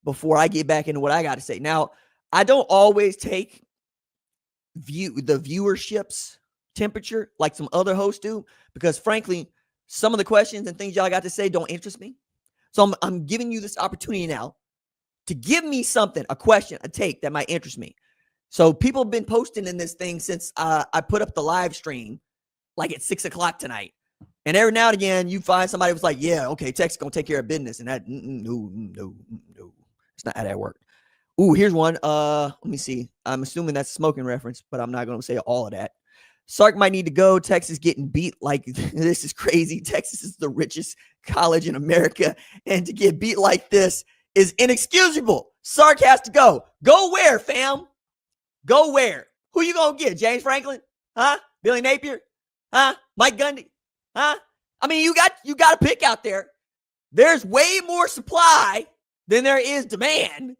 before I get back into what I got to say. Now, I don't always take the viewership's temperature like some other hosts do, because frankly, some of the questions and things y'all got to say don't interest me. So I'm giving you this opportunity now to give me something, a question, a take that might interest me. So people have been posting in this thing since I put up the live stream, like at 6 o'clock tonight. And every now and again, you find somebody who's like, yeah, okay, Texas going to take care of business. And that, no. It's not how that worked. Ooh, here's one. Let me see. I'm assuming that's a smoking reference, but I'm not going to say all of that. Sark might need to go. Texas getting beat like this is crazy. Texas is the richest college in America. And to get beat like this is inexcusable. Sark has to go. Go where, fam? Go where? Who you going to get? James Franklin? Huh? Billy Napier? Huh? Mike Gundy? Huh? I mean, you got a pick out there. There's way more supply than there is demand.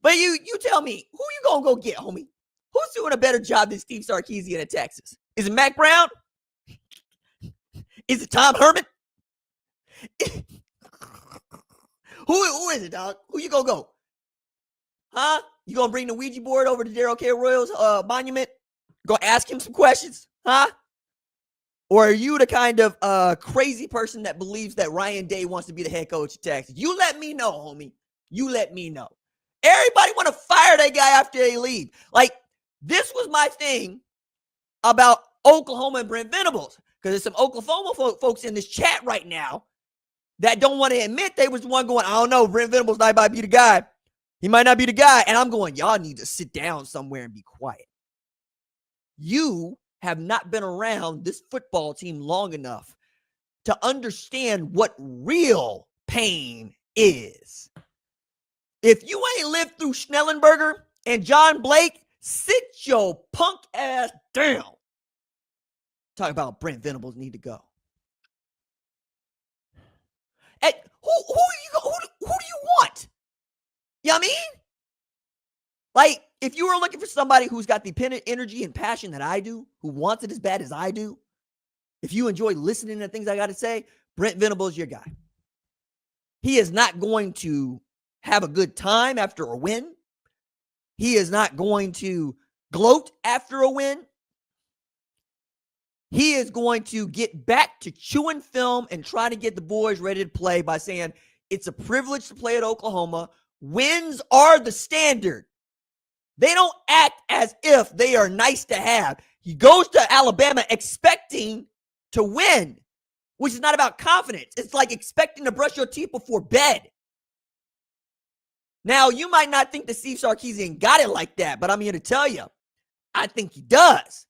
But you tell me, who you going to go get, homie? Who's doing a better job than Steve Sarkisian at Texas? Is it Mac Brown? Is it Tom Herman? Who is it, dog? Who you going to go? Huh? You going to bring the Ouija board over to Daryl K. Royal's monument? Go ask him some questions? Huh? Or are you the kind of crazy person that believes that Ryan Day wants to be the head coach of Texas? You let me know, homie. You let me know. Everybody want to fire that guy after they leave. Like, this was my thing about Oklahoma and Brent Venables, because there's some Oklahoma folks in this chat right now that don't want to admit they was the one going, I don't know, Brent Venables might be the guy. He might not be the guy. And I'm going, y'all need to sit down somewhere and be quiet. You have not been around this football team long enough to understand what real pain is. If you ain't lived through Schnellenberger and John Blake, sit your punk ass down. Talk about Brent Venables need to go. And who do you want? You know what I mean? Like, if you were looking for somebody who's got the energy and passion that I do, who wants it as bad as I do, if you enjoy listening to things I got to say, Brent Venables is your guy. He is not going to have a good time after a win. He is not going to gloat after a win. He is going to get back to chewing film and trying to get the boys ready to play by saying, it's a privilege to play at Oklahoma. Wins are the standard. They don't act as if they are nice to have. He goes to Alabama expecting to win, which is not about confidence. It's like expecting to brush your teeth before bed. Now, you might not think that Steve Sarkisian got it like that, but I'm here to tell you, I think he does.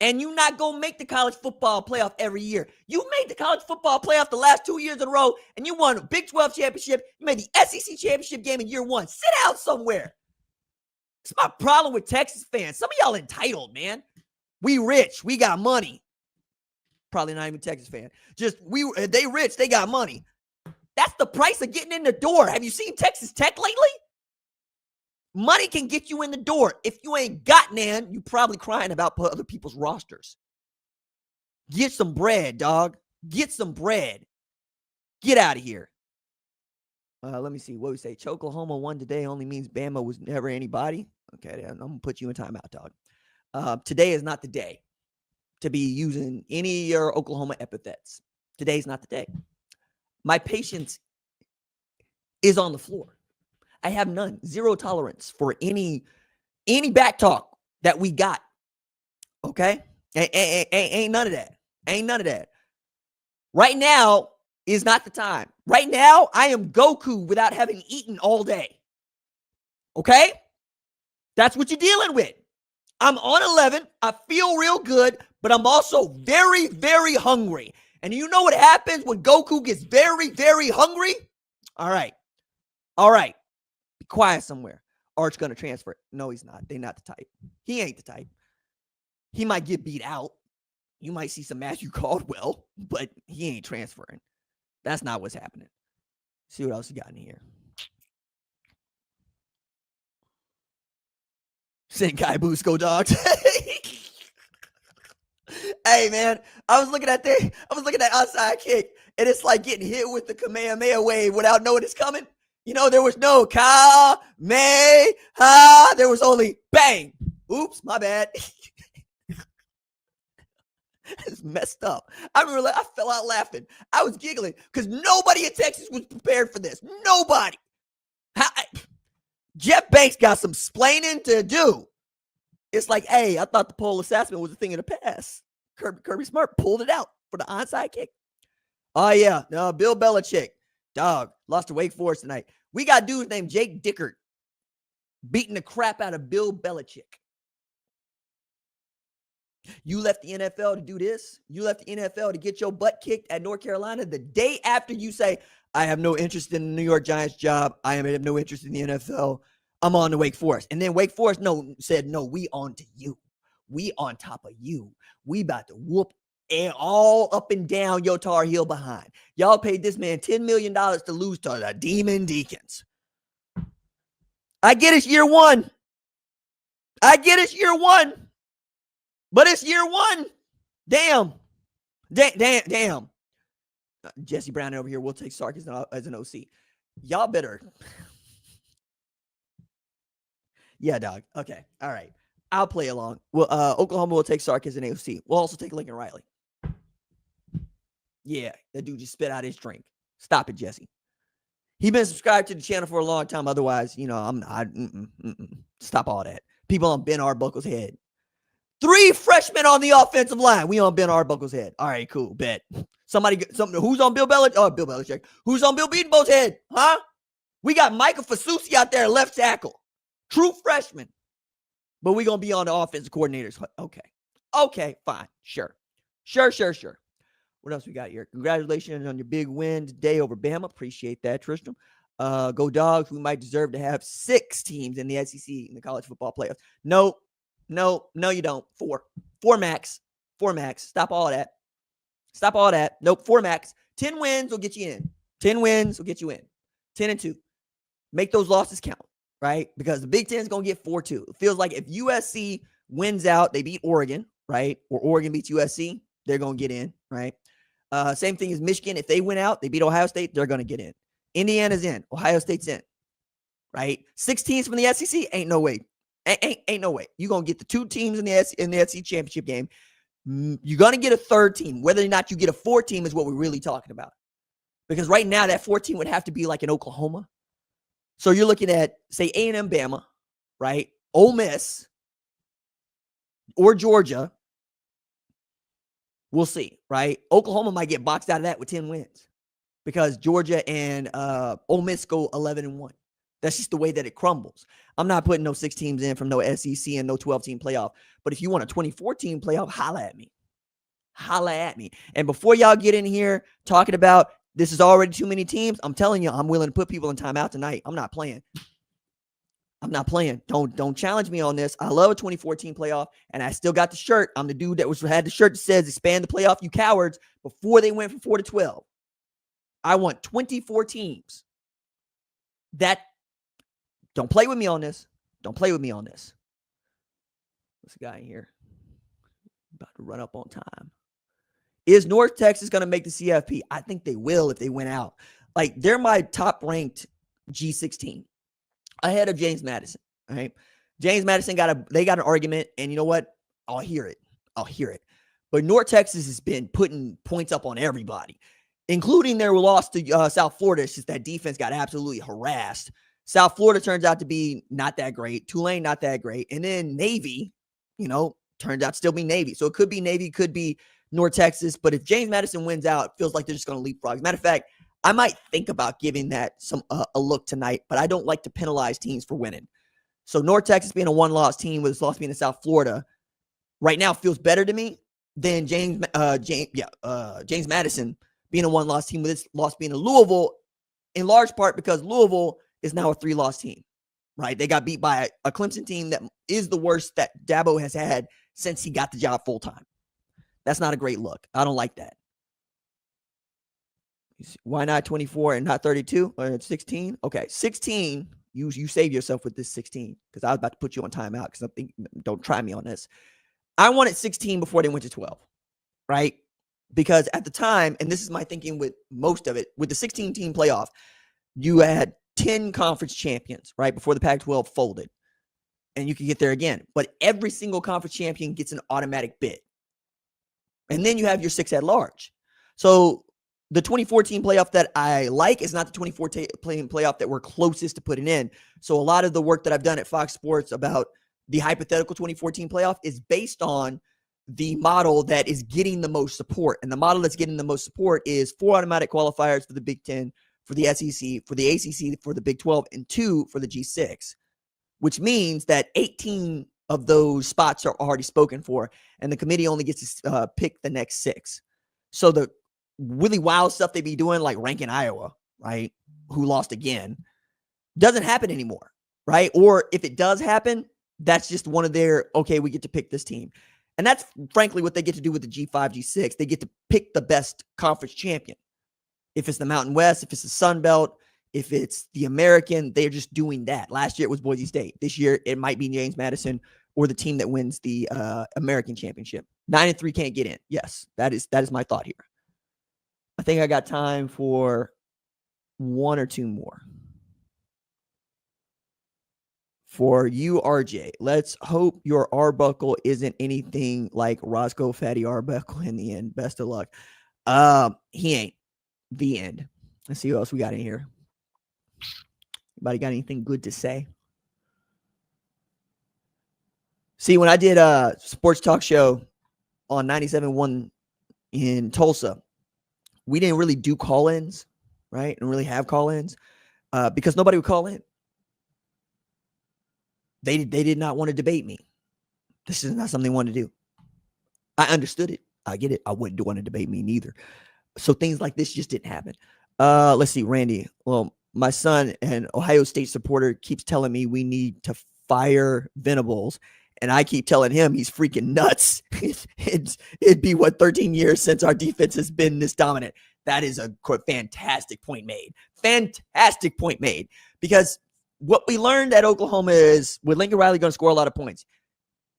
And you're not going to make the college football playoff every year. You made the college football playoff the last 2 years in a row, and you won a Big 12 championship. You made the SEC championship game in year one. Sit down somewhere. It's my problem with Texas fans. Some of y'all entitled, man. We rich. We got money. Probably not even a Texas fan. Just, they rich. They got money. That's the price of getting in the door. Have you seen Texas Tech lately? Money can get you in the door. If you ain't got none, you probably crying about other people's rosters. Get some bread, dog. Get some bread. Get out of here. Let me see. What we say? Choklahoma won today only means Bama was never anybody. Okay, I'm going to put you in timeout, dog. Today is not the day to be using any of your Oklahoma epithets. Today's not the day. My patience is on the floor. I have none. Zero tolerance for any back talk that we got. Okay? Ain't none of that. Ain't none of that. Right now is not the time. Right now, I am Goku without having eaten all day. Okay? That's what you're dealing with. I'm on 11. I feel real good, but I'm also very, very hungry. And you know what happens when Goku gets very, very hungry? All right. Be quiet somewhere. Art's going to transfer it. No, he's not. They're not the type. He ain't the type. He might get beat out. You might see some Matthew Caldwell, but he ain't transferring. That's not what's happening. See what else you got in here. Senkai Busco dogs. Hey man, I was looking at outside kick, and it's like getting hit with the Kamehameha wave without knowing it's coming. There was no ka, may, ha. There was only bang. Oops, my bad. It's messed up. I remember I fell out laughing. I was giggling because nobody in Texas was prepared for this. Nobody. Jeff Banks got some splaining to do. It's like, hey, I thought the pole assessment was a thing of the past. Kirby Smart pulled it out for the onside kick. Oh, yeah. No, Bill Belichick. Dog. Lost to Wake Forest tonight. We got dudes named Jake Dickert beating the crap out of Bill Belichick. You left the NFL to do this. You left the NFL to get your butt kicked at North Carolina the day after you say, I have no interest in the New York Giants job. I have no interest in the NFL. I'm on to Wake Forest. And then Wake Forest said, no, we on to you. We on top of you. We about to whoop all up and down your Tar Heel behind. Y'all paid this man $10 million to lose to the Demon Deacons. I get it's year one. But it's year one. Damn. Jesse Brown over here will take Sarkisian as an OC. Y'all better. Yeah, dog. Okay. All right. I'll play along. Well, Oklahoma will take Sarkisian as an OC. We'll also take Lincoln Riley. Yeah, that dude just spit out his drink. Stop it, Jesse. He been subscribed to the channel for a long time. Otherwise, stop all that. People on Ben Arbuckle's head. 3 freshmen on the offensive line. We on Ben Arbuckle's head. All right, cool. Bet. Who's on Bill Belichick? Oh, Bill Belichick. Who's on Bill Bedenbaugh's head? Huh? We got Micah Fasusi out there, left tackle. True freshman. But we're going to be on the offensive coordinators. Okay, fine. Sure. What else we got here? Congratulations on your big win today over Bama. Appreciate that, Tristram. Go Dogs. We might deserve to have 6 teams in the SEC in the college football playoffs. No, you don't. 4 max. Stop all that. Nope, 4 max. 10 wins will get you in. 10 and 2. Make those losses count, right? Because the Big Ten is going to get 4-2. It feels like if USC wins out, they beat Oregon, right? Or Oregon beats USC, they're going to get in, right? Same thing as Michigan. If they win out, they beat Ohio State, they're going to get in. Indiana's in. Ohio State's in, right? 6 teams from the SEC, ain't no way. Ain't no way. You're going to get the 2 teams in the SEC championship game. You're going to get a 3rd team. Whether or not you get a 4th team is what we're really talking about. Because right now, that 4th team would have to be like in Oklahoma. So you're looking at, say, A&M Bama, right? Ole Miss or Georgia. We'll see, right? Oklahoma might get boxed out of that with 10 wins because Georgia and Ole Miss go 11-1. That's just the way that it crumbles. I'm not putting no 6 teams in from no SEC and no 12-team playoff. But if you want a 24-team playoff, holla at me. And before y'all get in here talking about this is already too many teams, I'm telling you, I'm willing to put people in timeout tonight. I'm not playing. Don't challenge me on this. I love a 24-team playoff, and I still got the shirt. I'm the dude that had the shirt that says expand the playoff, you cowards, before they went from 4 to 12. I want 24 teams. Don't play with me on this. What's the guy in here? About to run up on time. Is North Texas going to make the CFP? I think they will if they win out. Like, they're my top-ranked G16 ahead of James Madison, right? James Madison got an argument, and you know what? I'll hear it. But North Texas has been putting points up on everybody, including their loss to South Florida. It's just that defense got absolutely harassed. South Florida turns out to be not that great. Tulane, not that great. And then Navy, turns out to still be Navy. So it could be Navy, could be North Texas. But if James Madison wins out, it feels like they're just going to leapfrog. As a matter of fact, I might think about giving that a look tonight, but I don't like to penalize teams for winning. So North Texas being a 1-loss team with its loss being in South Florida right now feels better to me than James Madison being a 1-loss team with its loss being in Louisville, in large part because Louisville is now a 3-loss team, right? They got beat by a Clemson team that is the worst that Dabo has had since he got the job full-time. That's not a great look. I don't like that. Why not 24 and not 32 or 16? Okay, 16. You save yourself with this 16 because I was about to put you on timeout because I think don't try me on this. I wanted 16 before they went to 12, right? Because at the time, and this is my thinking with most of it, with the 16-team playoff, you had 10 conference champions, right, before the Pac-12 folded. And you can get there again. But every single conference champion gets an automatic bid. And then you have your 6 at large. So the 2014 playoff that I like is not the 2014 playoff that we're closest to putting in. So a lot of the work that I've done at Fox Sports about the hypothetical 2014 playoff is based on the model that is getting the most support. And the model that's getting the most support is 4 automatic qualifiers for the Big Ten, for the SEC, for the ACC, for the Big 12, and 2 for the G6, which means that 18 of those spots are already spoken for, and the committee only gets to pick the next 6. So the really wild stuff they be doing, like ranking Iowa, right, who lost again, doesn't happen anymore, right? Or if it does happen, that's just one of their, okay, we get to pick this team. And that's frankly what they get to do with the G5, G6. They get to pick the best conference champion. If it's the Mountain West, if it's the Sun Belt, if it's the American, they're just doing that. Last year it was Boise State. This year it might be James Madison or the team that wins the American championship. 9-3 can't get in. Yes, that is my thought here. I think I got time for 1 or 2 more. For you, RJ, let's hope your Arbuckle isn't anything like Roscoe Fatty Arbuckle in the end. Best of luck. He ain't. The end. Let's see what else we got in here. Anybody got anything good to say? See, when I did a sports talk show on 97.1 in Tulsa, we didn't really do call-ins, right? And really have call-ins because nobody would call in. They did not want to debate me. This is not something they wanted to do. I understood it. I get it. I wouldn't want to debate me neither. So things like this just didn't happen. Let's see, Randy. Well, my son, an Ohio State supporter, keeps telling me we need to fire Venables. And I keep telling him he's freaking nuts. It'd be, 13 years since our defense has been this dominant. That is a fantastic point made. Fantastic point made. Because what we learned at Oklahoma is with Lincoln Riley going to score a lot of points.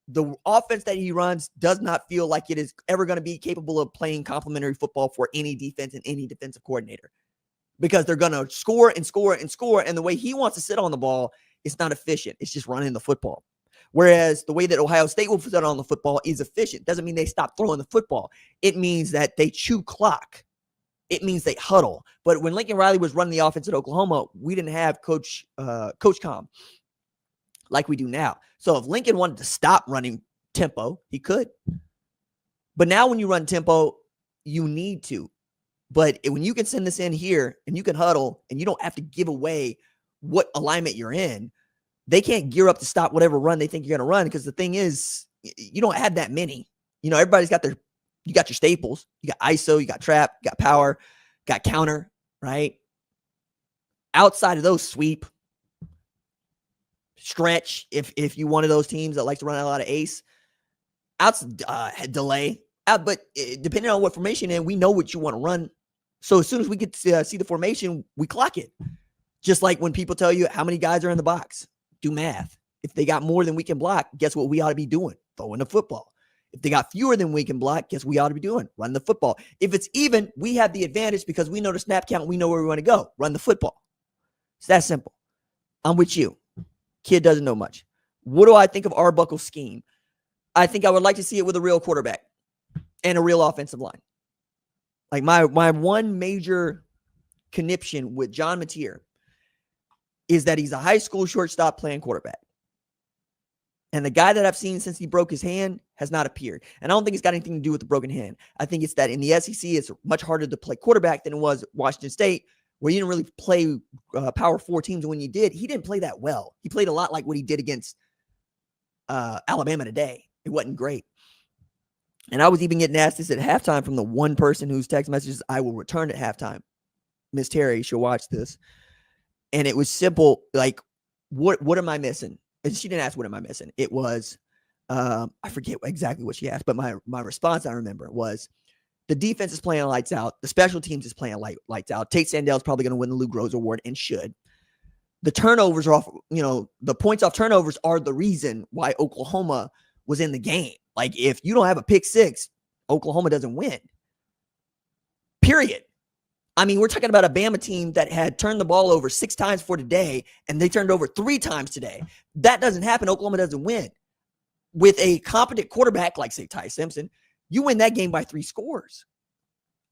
The offense that he runs does not feel like it is ever going to be capable of playing complementary football for any defense and any defensive coordinator. Because they're going to score and score and score. And the way he wants to sit on the ball, it's not efficient. It's just running the football. Whereas the way that Ohio State will sit on the football is efficient. Doesn't mean they stop throwing the football. It means that they chew clock. It means they huddle. But when Lincoln Riley was running the offense at Oklahoma, we didn't have Coach Com like we do now. So if Lincoln wanted to stop running tempo, he could. But now when you run tempo, you need to. But when you can send this in here and you can huddle and you don't have to give away what alignment you're in, they can't gear up to stop whatever run they think you're going to run, because the thing is, you don't have that many. You know, everybody's got you got your staples. You got ISO, you got trap, you got power, got counter, right? Outside of those, sweep, stretch, if you one of those teams that likes to run a lot of ace, delay. But depending on what formation in, we know what you want to run. So as soon as we get to see the formation, we clock it. Just like when people tell you how many guys are in the box, do math. If they got more than we can block, guess what we ought to be doing? Throwing the football. If they got fewer than we can block, guess what we ought to be doing? Run the football. If it's even, we have the advantage because we know the snap count. We know where we want to go. Run the football. It's that simple. I'm with you. Kid doesn't know much. What do I think of Arbuckle's scheme? I think I would like to see it with a real quarterback and a real offensive line. Like my one major conniption with John Mateer is that he's a high school shortstop playing quarterback. And the guy that I've seen since he broke his hand has not appeared. And I don't think it's got anything to do with the broken hand. I think it's that in the SEC, it's much harder to play quarterback than it was at Washington State, where you didn't really play Power 4 teams. And when you did, he didn't play that well. He played a lot like what he did against Alabama today. It wasn't great. And I was even getting asked this at halftime from the one person whose text messages I will return at halftime. Miss Terry, she'll watch this. And it was simple, like, what am I missing? And she didn't ask, what am I missing? It was, I forget exactly what she asked, but my response, I remember, was the defense is playing lights out. The special teams is playing lights out. Tate Sandell's probably going to win the Lou Groza Award and should. The turnovers are off, the points off turnovers are the reason why Oklahoma was in the game. Like, if you don't have a pick six, Oklahoma doesn't win. Period. I mean, we're talking about a Bama team that had turned the ball over 6 times for today, and they turned over 3 times today. That doesn't happen. Oklahoma doesn't win. With a competent quarterback like, say, Ty Simpson, you win that game by 3 scores.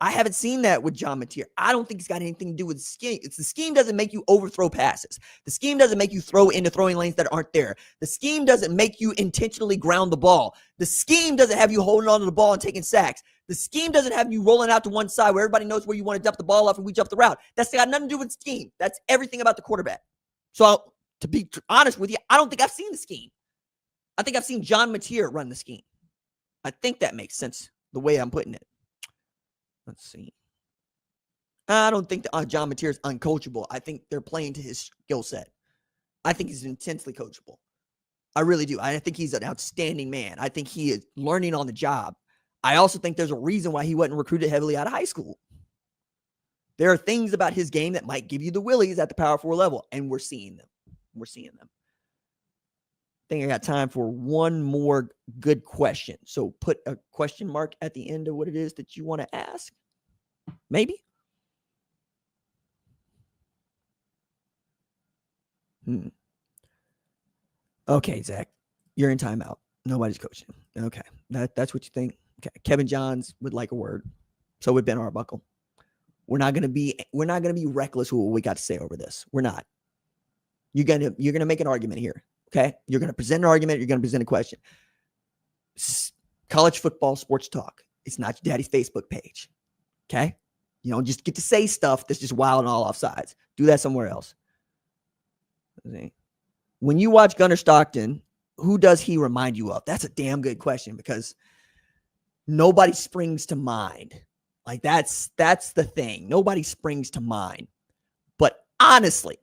I haven't seen that with John Mateer. I don't think it's got anything to do with the scheme. The scheme doesn't make you overthrow passes. The scheme doesn't make you throw into throwing lanes that aren't there. The scheme doesn't make you intentionally ground the ball. The scheme doesn't have you holding on to the ball and taking sacks. The scheme doesn't have you rolling out to one side where everybody knows where you want to dump the ball off and we jump the route. That's got nothing to do with the scheme. That's everything about the quarterback. So to be honest with you, I don't think I've seen the scheme. I think I've seen John Mateer run the scheme. I think that makes sense the way I'm putting it. Let's see. I don't think that John Mateer is uncoachable. I think they're playing to his skill set. I think he's intensely coachable. I really do. I think he's an outstanding man. I think he is learning on the job. I also think there's a reason why he wasn't recruited heavily out of high school. There are things about his game that might give you the willies at the Power 4 level, and we're seeing them. We're seeing them. I think I got time for one more good question. So put a question mark at the end of what it is that you want to ask. Maybe. Okay, Zach, you're in timeout. Nobody's coaching. Okay, that's what you think. Okay, Kevin Johns would like a word. So would Ben Arbuckle. We're not gonna be reckless with what we got to say over this. We're not. You're gonna make an argument here. Okay, you're gonna present an argument. You're gonna present a question. College football sports talk. It's not your daddy's Facebook page. Okay, you don't just get to say stuff that's just wild and all offsides. Do that somewhere else. When you watch Gunnar Stockton, who does he remind you of? That's a damn good question because nobody springs to mind. Like that's the thing. Nobody springs to mind. But honestly,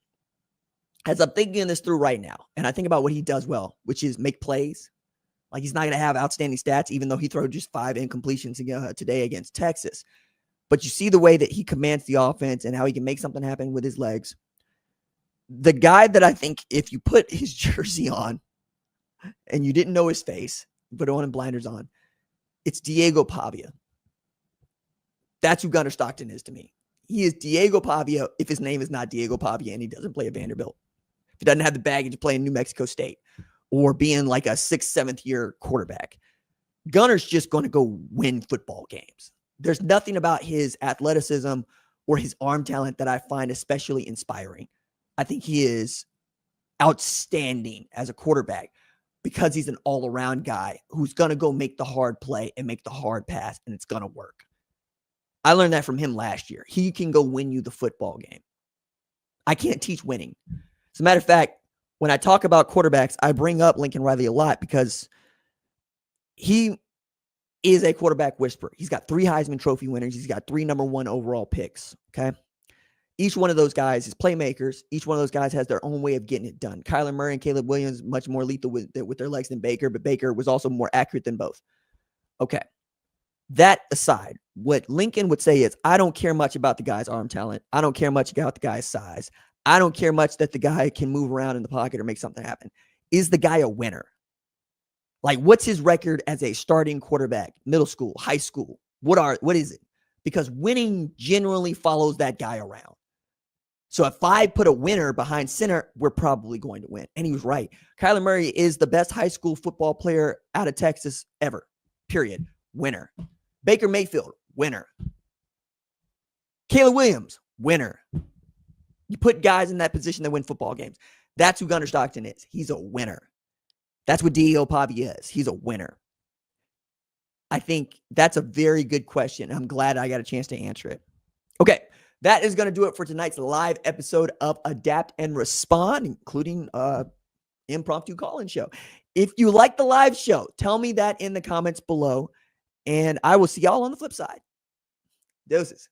as I'm thinking this through right now, and I think about what he does well, which is make plays. Like he's not going to have outstanding stats, even though he threw just 5 incompletions today against Texas. But you see the way that he commands the offense and how he can make something happen with his legs. The guy that I think if you put his jersey on and you didn't know his face, you put on and blinders on, it's Diego Pavia. That's who Gunnar Stockton is to me. He is Diego Pavia if his name is not Diego Pavia and he doesn't play at Vanderbilt. If he doesn't have the baggage to play in New Mexico State or being like a 6th, 7th year quarterback. Gunnar's just going to go win football games. There's nothing about his athleticism or his arm talent that I find especially inspiring. I think he is outstanding as a quarterback because he's an all-around guy who's going to go make the hard play and make the hard pass, and it's going to work. I learned that from him last year. He can go win you the football game. I can't teach winning. As a matter of fact, when I talk about quarterbacks, I bring up Lincoln Riley a lot because he is a quarterback whisperer. He's got 3 Heisman Trophy winners. He's got 3 number 1 overall picks, okay? Each one of those guys is playmakers. Each one of those guys has their own way of getting it done. Kyler Murray and Caleb Williams, much more lethal with their legs than Baker, but Baker was also more accurate than both. Okay. That aside, what Lincoln would say is, I don't care much about the guy's arm talent. I don't care much about the guy's size. I don't care much that the guy can move around in the pocket or make something happen. Is the guy a winner? Like, what's his record as a starting quarterback, middle school, high school? What is it? Because winning generally follows that guy around. So if I put a winner behind center, we're probably going to win. And he was right. Kyler Murray is the best high school football player out of Texas ever. Period. Winner. Baker Mayfield, winner. Caleb Williams, winner. You put guys in that position that win football games. That's who Gunnar Stockton is. He's a winner. That's what Diego Pavia is. He's a winner. I think that's a very good question. I'm glad I got a chance to answer it. Okay. That is going to do it for tonight's live episode of Adapt and Respond, including impromptu call-in show. If you like the live show, tell me that in the comments below, and I will see y'all on the flip side. Deuces.